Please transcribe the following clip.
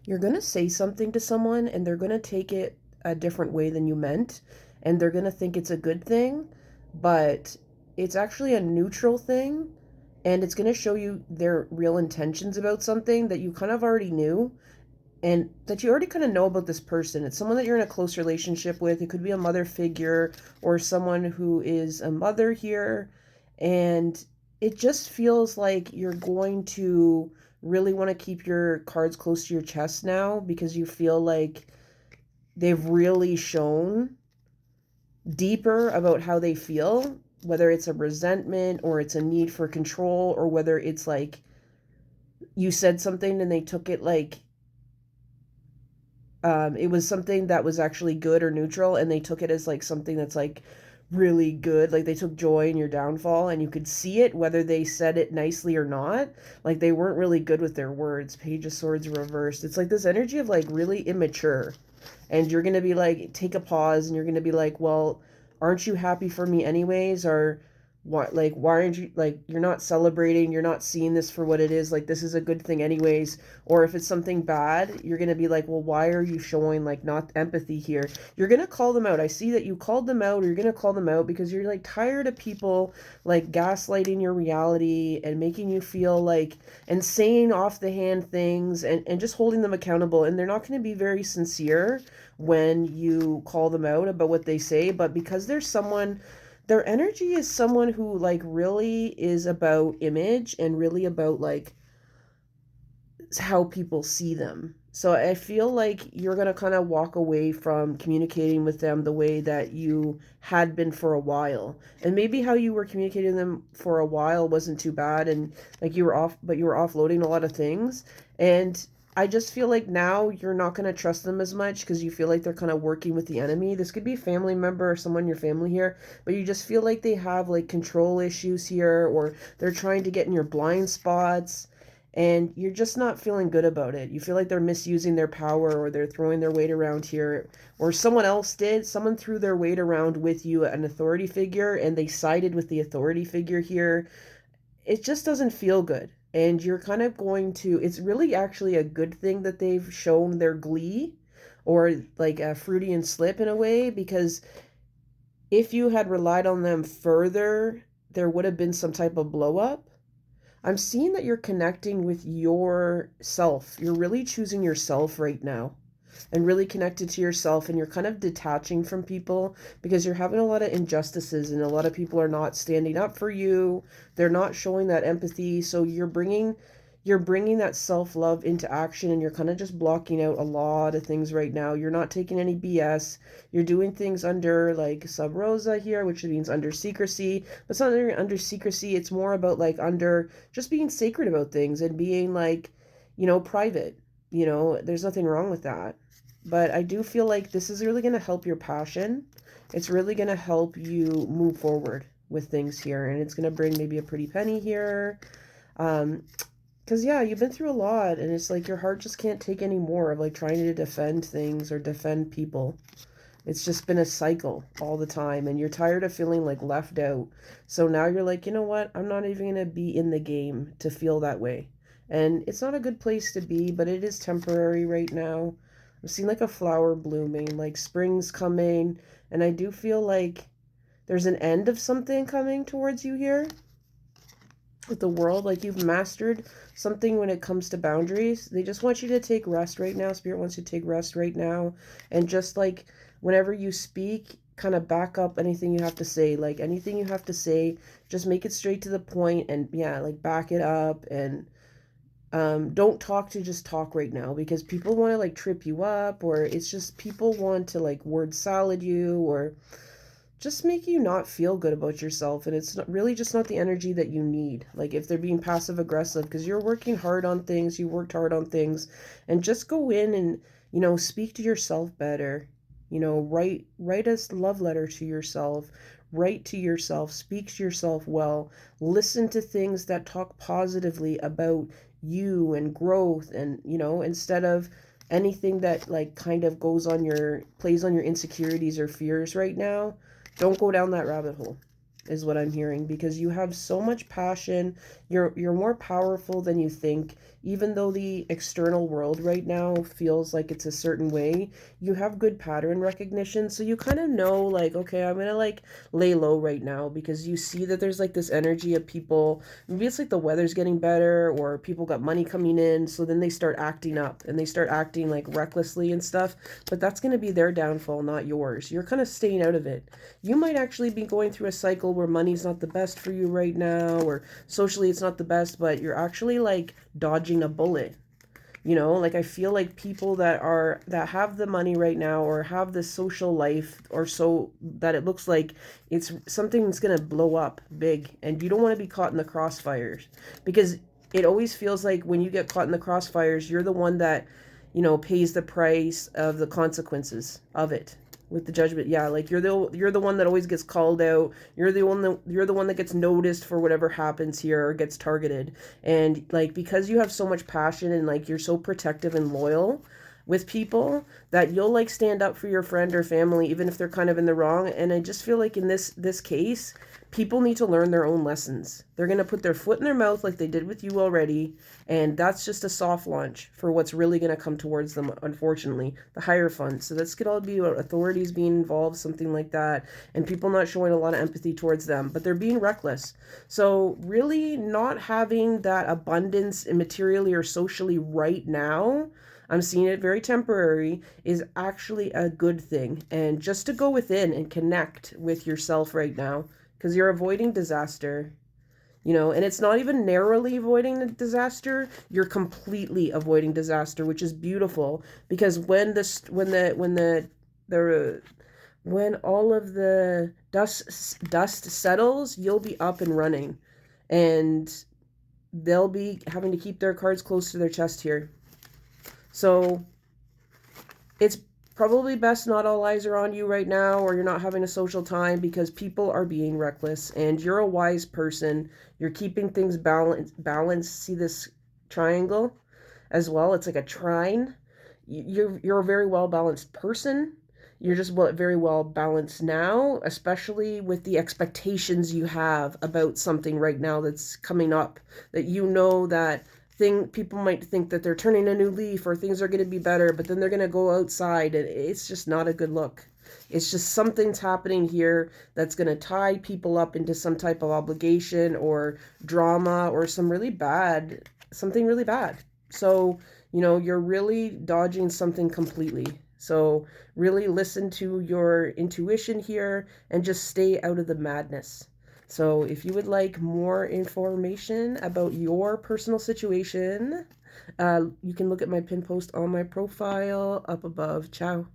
You're going to say something to someone and they're going to take it a different way than you meant, and they're going to think it's a good thing, but it's actually a neutral thing, and it's going to show you their real intentions about something that you kind of already knew, and that you already kind of know about this person. It's someone that you're in a close relationship with. It could be a mother figure or someone who is a mother here. And it just feels like you're going to really want to keep your cards close to your chest now, because you feel like they've really shown deeper about how they feel, whether it's a resentment or it's a need for control, or whether it's like you said something and they took it like it was something that was actually good or neutral, and they took it as like something that's like really good. Like they took joy in your downfall, and you could see it whether they said it nicely or not. Like they weren't really good with their words. Page of Swords reversed. It's like this energy of like really immature. And you're going to be like, take a pause, and you're going to be like, well, aren't you happy for me anyways? Or why aren't you, like, you're not celebrating, you're not seeing this for what it is, like this is a good thing anyways. Or if it's something bad, you're going to be like, well, why are you showing like not empathy here? You're going to call them out. I see that you called them out, or you're going to call them out because you're like tired of people like gaslighting your reality and making you feel like, and saying off the hand things, and just holding them accountable. And they're not going to be very sincere when you call them out about what they say, but because there's someone, their energy is someone who like really is about image and really about like how people see them. So I feel like you're going to kind of walk away from communicating with them the way that you had been for a while. And maybe how you were communicating them for a while wasn't too bad, and like you were off, but you were offloading a lot of things. And I just feel like now you're not going to trust them as much because you feel like they're kind of working with the enemy. This could be a family member or someone in your family here, but you just feel like they have like control issues here, or they're trying to get in your blind spots, and you're just not feeling good about it. You feel like they're misusing their power, or they're throwing their weight around here, or someone else did. Someone threw their weight around with you, an authority figure, and they sided with the authority figure here. It just doesn't feel good. And you're kind of going to, it's really actually a good thing that they've shown their glee, or like a Freudian slip in a way, because if you had relied on them further, there would have been some type of blow up. I'm seeing that you're connecting with yourself. You're really choosing yourself right now, and really connected to yourself, and you're kind of detaching from people because you're having a lot of injustices, and a lot of people are not standing up for you. They're not showing that empathy. So you're bringing that self-love into action, and you're kind of just blocking out a lot of things right now. You're not taking any BS. You're doing things under like sub rosa here, which means under secrecy. But it's not under secrecy. It's more about like under just being sacred about things, and being like, private. There's nothing wrong with that. But I do feel like this is really going to help your passion. It's really going to help you move forward with things here. And it's going to bring maybe a pretty penny here. Because, yeah, you've been through a lot. And it's like your heart just can't take any more of like trying to defend things or defend people. It's just been a cycle all the time. And you're tired of feeling like left out. So now you're like, you know what? I'm not even going to be in the game to feel that way. And it's not a good place to be, but it is temporary right now. I'm seeing like a flower blooming, like spring's coming, and I do feel like there's an end of something coming towards you here with the world. Like you've mastered something when it comes to boundaries. They just want you to take rest right now. Spirit wants you to take rest right now, and just like whenever you speak, kind of back up anything you have to say. Like anything you have to say, just make it straight to the point, and yeah, like back it up. And don't talk to just talk right now, because people want to like trip you up, or it's just people want to like word salad you, or just make you not feel good about yourself. And it's not, really just not the energy that you need. Like if they're being passive aggressive, because you're working hard on things, you worked hard on things, and just go in and, speak to yourself better. Write a love letter to yourself. Write to yourself, speak to yourself well, listen to things that talk positively about you and growth, and instead of anything that like kind of plays on your insecurities or fears right now. Don't go down that rabbit hole, is what I'm hearing, because you have so much passion, You're more powerful than you think. Even though the external world right now feels like it's a certain way, you have good pattern recognition. So you kind of know, like, okay, I'm gonna like lay low right now because you see that there's like this energy of people. Maybe it's like the weather's getting better or people got money coming in. So then they start acting up and they start acting like recklessly and stuff. But that's gonna be their downfall, not yours. You're kind of staying out of it. You might actually be going through a cycle where money's not the best for you right now, or socially it's not the best, but you're actually like dodging a bullet. Like I feel like people that have the money right now or have this social life or so that it looks like it's something that's going to blow up big, and you don't want to be caught in the crossfires because it always feels like when you get caught in the crossfires, you're the one that pays the price of the consequences of it with the judgment. Yeah, like you're the one that always gets called out. You're the one that gets noticed for whatever happens here or gets targeted. And like because you have so much passion and like you're so protective and loyal with people that you'll like stand up for your friend or family even if they're kind of in the wrong. And I just feel like in this case, people need to learn their own lessons. They're going to put their foot in their mouth like they did with you already, and that's just a soft launch for what's really going to come towards them, unfortunately. The higher fund. So this could all be about authorities being involved, something like that, and people not showing a lot of empathy towards them, but they're being reckless. So really not having that abundance materially or socially right now, I'm seeing it very temporary, is actually a good thing. And just to go within and connect with yourself right now, because you're avoiding disaster, and it's not even narrowly avoiding the disaster, you're completely avoiding disaster, which is beautiful because when all of the dust settles, you'll be up and running, and they'll be having to keep their cards close to their chest here. So it's probably best not all eyes are on you right now, or you're not having a social time because people are being reckless and you're a wise person. You're keeping things balanced. See this triangle as well? It's like a trine. You're a very well balanced person. You're just very well balanced now, especially with the expectations you have about something right now that's coming up, that that people might think that they're turning a new leaf or things are going to be better, but then they're going to go outside and it's just not a good look. It's just something's happening here that's going to tie people up into some type of obligation or drama or something really bad. So, you're really dodging something completely. So really listen to your intuition here and just stay out of the madness. So if you would like more information about your personal situation, you can look at my pin post on my profile up above. Ciao.